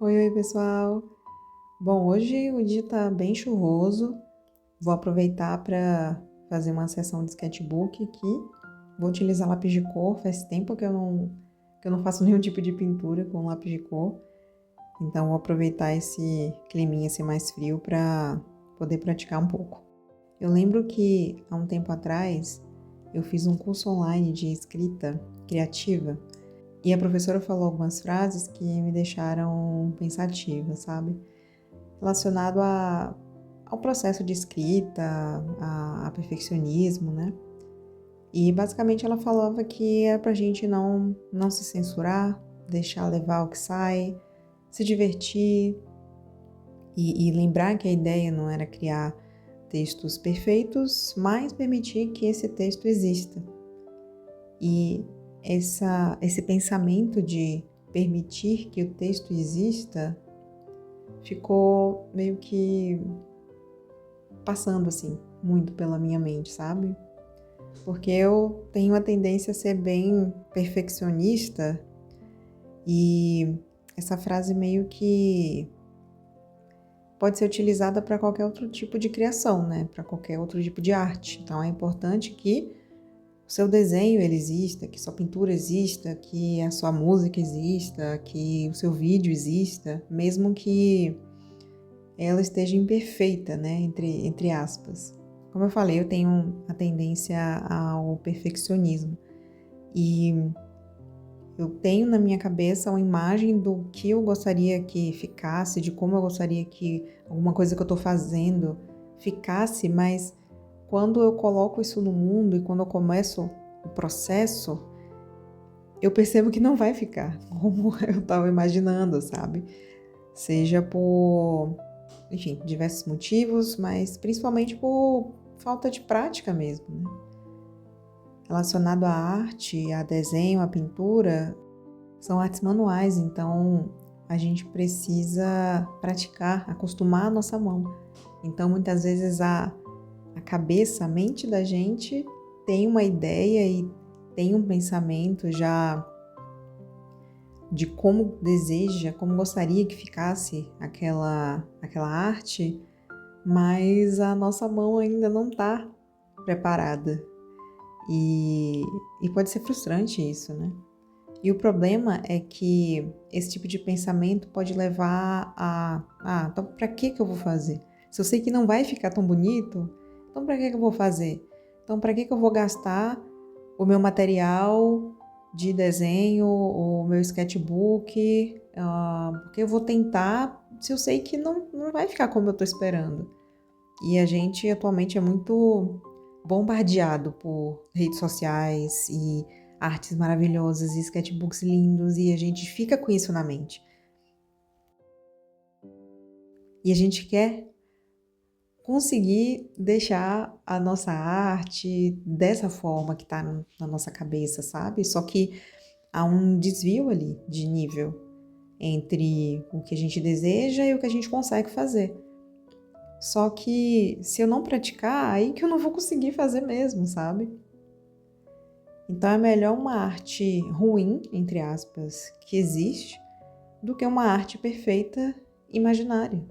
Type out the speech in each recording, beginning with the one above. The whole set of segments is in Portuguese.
Oi, pessoal. Bom, hoje o dia tá bem chuvoso. Vou aproveitar para fazer uma sessão de sketchbook aqui. Vou utilizar lápis de cor. Faz tempo que eu não faço nenhum tipo de pintura com lápis de cor. Então vou aproveitar esse climinha assim mais frio para poder praticar um pouco. Eu lembro que há um tempo atrás eu fiz um curso online de escrita criativa. E a professora falou algumas frases que me deixaram pensativa, sabe? Relacionado ao processo de escrita, a perfeccionismo, né? E basicamente ela falava que é pra gente não se censurar, deixar levar o que sai, se divertir e lembrar que a ideia não era criar textos perfeitos, mas permitir que esse texto exista. E esse pensamento de permitir que o texto exista ficou meio que passando assim muito pela minha mente, sabe? Porque eu tenho a tendência a ser bem perfeccionista e essa frase meio que pode ser utilizada para qualquer outro tipo de criação, né? Para qualquer outro tipo de arte. Então é importante que o seu desenho ele exista, que sua pintura exista, que a sua música exista, que o seu vídeo exista, mesmo que ela esteja imperfeita, né, entre aspas. Como eu falei, eu tenho a tendência ao perfeccionismo e eu tenho na minha cabeça uma imagem do que eu gostaria que ficasse, de como eu gostaria que alguma coisa que eu estou fazendo ficasse, mas quando eu coloco isso no mundo e quando eu começo o processo, eu percebo que não vai ficar como eu estava imaginando, sabe? Seja por, enfim, diversos motivos, mas principalmente por falta de prática mesmo, né? Relacionado à arte, a desenho, a pintura, são artes manuais, então a gente precisa praticar, acostumar a nossa mão. Então muitas vezes a cabeça, a mente da gente tem uma ideia e tem um pensamento já de como deseja, como gostaria que ficasse aquela arte, mas a nossa mão ainda não está preparada. E pode ser frustrante isso, né? E o problema é que esse tipo de pensamento pode levar então para que eu vou fazer? Se eu sei que não vai ficar tão bonito, então para que eu vou fazer? Então para que eu vou gastar o meu material de desenho, o meu sketchbook, porque eu vou tentar se eu sei que não vai ficar como eu estou esperando. E a gente atualmente é muito bombardeado por redes sociais e artes maravilhosas e sketchbooks lindos e a gente fica com isso na mente. E a gente quer conseguir deixar a nossa arte dessa forma que está na nossa cabeça, sabe? Só que há um desvio ali de nível entre o que a gente deseja e o que a gente consegue fazer. Só que se eu não praticar, aí que eu não vou conseguir fazer mesmo, sabe? Então é melhor uma arte ruim, entre aspas, que existe, do que uma arte perfeita imaginária.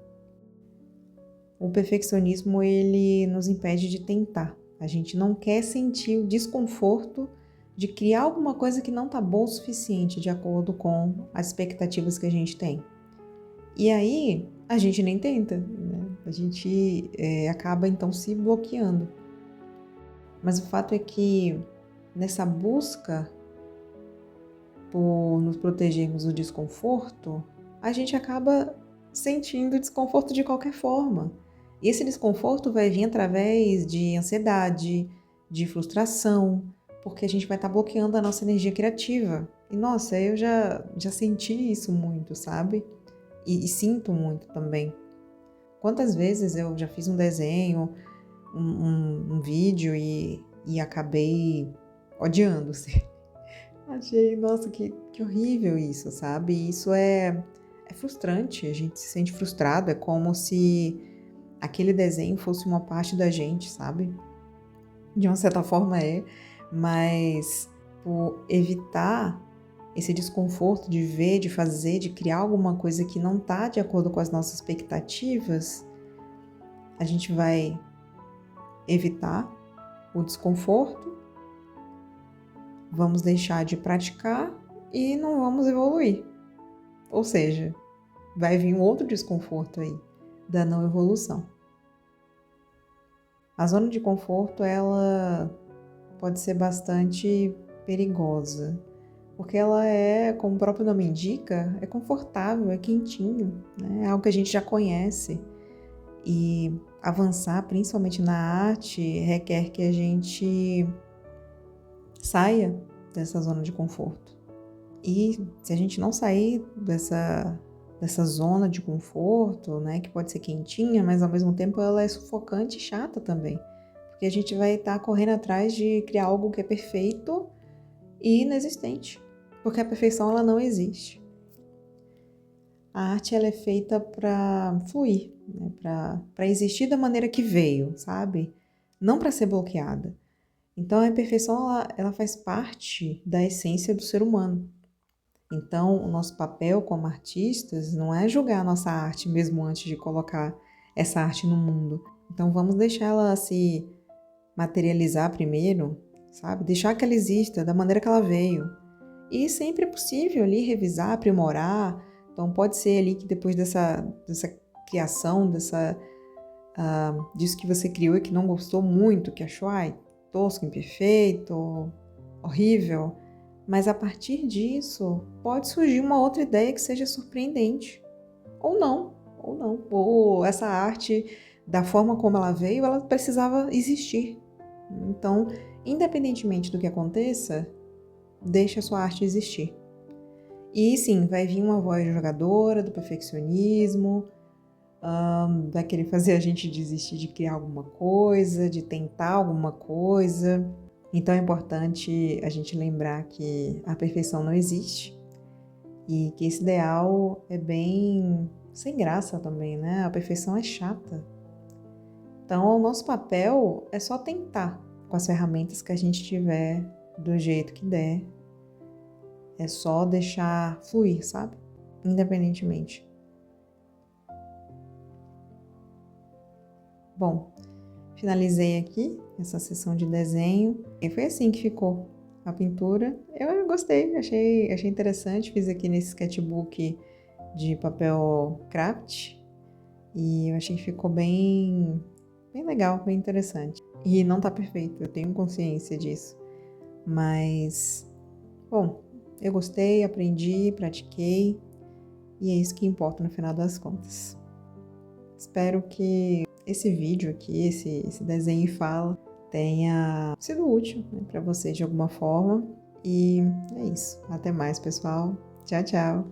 O perfeccionismo, ele nos impede de tentar. A gente não quer sentir o desconforto de criar alguma coisa que não está boa o suficiente de acordo com as expectativas que a gente tem. E aí, a gente nem tenta, né? A gente acaba então se bloqueando. Mas o fato é que nessa busca por nos protegermos do desconforto, a gente acaba sentindo desconforto de qualquer forma. E esse desconforto vai vir através de ansiedade, de frustração, porque a gente vai estar bloqueando a nossa energia criativa. E nossa, eu já senti isso muito, sabe? E sinto muito também. Quantas vezes eu já fiz um desenho, um vídeo e acabei odiando-se. Achei, nossa, que horrível isso, sabe? Isso é frustrante, a gente se sente frustrado, é como se aquele desenho fosse uma parte da gente, sabe? De uma certa forma é, mas por evitar esse desconforto de ver, de fazer, de criar alguma coisa que não está de acordo com as nossas expectativas, a gente vai evitar o desconforto, vamos deixar de praticar e não vamos evoluir. Ou seja, vai vir um outro desconforto aí da não evolução. A zona de conforto, ela pode ser bastante perigosa, porque ela é, como o próprio nome indica, é confortável, é quentinho, né? É algo que a gente já conhece. E avançar, principalmente na arte, requer que a gente saia dessa zona de conforto. E se a gente não sair dessa zona de conforto, né, que pode ser quentinha, mas ao mesmo tempo ela é sufocante e chata também. Porque a gente vai estar correndo atrás de criar algo que é perfeito e inexistente. Porque a perfeição, ela não existe. A arte, ela é feita para fluir, né, para existir da maneira que veio, sabe? Não para ser bloqueada. Então a imperfeição, ela faz parte da essência do ser humano. Então, o nosso papel como artistas não é julgar a nossa arte mesmo antes de colocar essa arte no mundo. Então, vamos deixar ela se materializar primeiro, sabe? Deixar que ela exista da maneira que ela veio. E sempre é possível ali revisar, aprimorar. Então, pode ser ali que depois dessa criação, disso que você criou e que não gostou muito, que achou, tosco, imperfeito, horrível. Mas a partir disso, pode surgir uma outra ideia que seja surpreendente. Ou não. Ou essa arte, da forma como ela veio, ela precisava existir. Então, independentemente do que aconteça, deixe a sua arte existir. E sim, vai vir uma voz jogadora, do perfeccionismo, vai querer fazer a gente desistir de criar alguma coisa, de tentar alguma coisa. Então é importante a gente lembrar que a perfeição não existe e que esse ideal é bem sem graça também, né? A perfeição é chata. Então o nosso papel é só tentar com as ferramentas que a gente tiver, do jeito que der. É só deixar fluir, sabe? Independentemente. Bom, finalizei aqui essa sessão de desenho e foi assim que ficou a pintura. Eu gostei, achei interessante. Fiz aqui nesse sketchbook de papel craft e eu achei que ficou bem legal, bem interessante. E não tá perfeito, eu tenho consciência disso. Mas, bom, eu gostei, aprendi, pratiquei e é isso que importa no final das contas. Espero que esse vídeo aqui, esse desenho e fala, tenha sido útil, né, para vocês de alguma forma. E é isso. Até mais, pessoal. Tchau, tchau.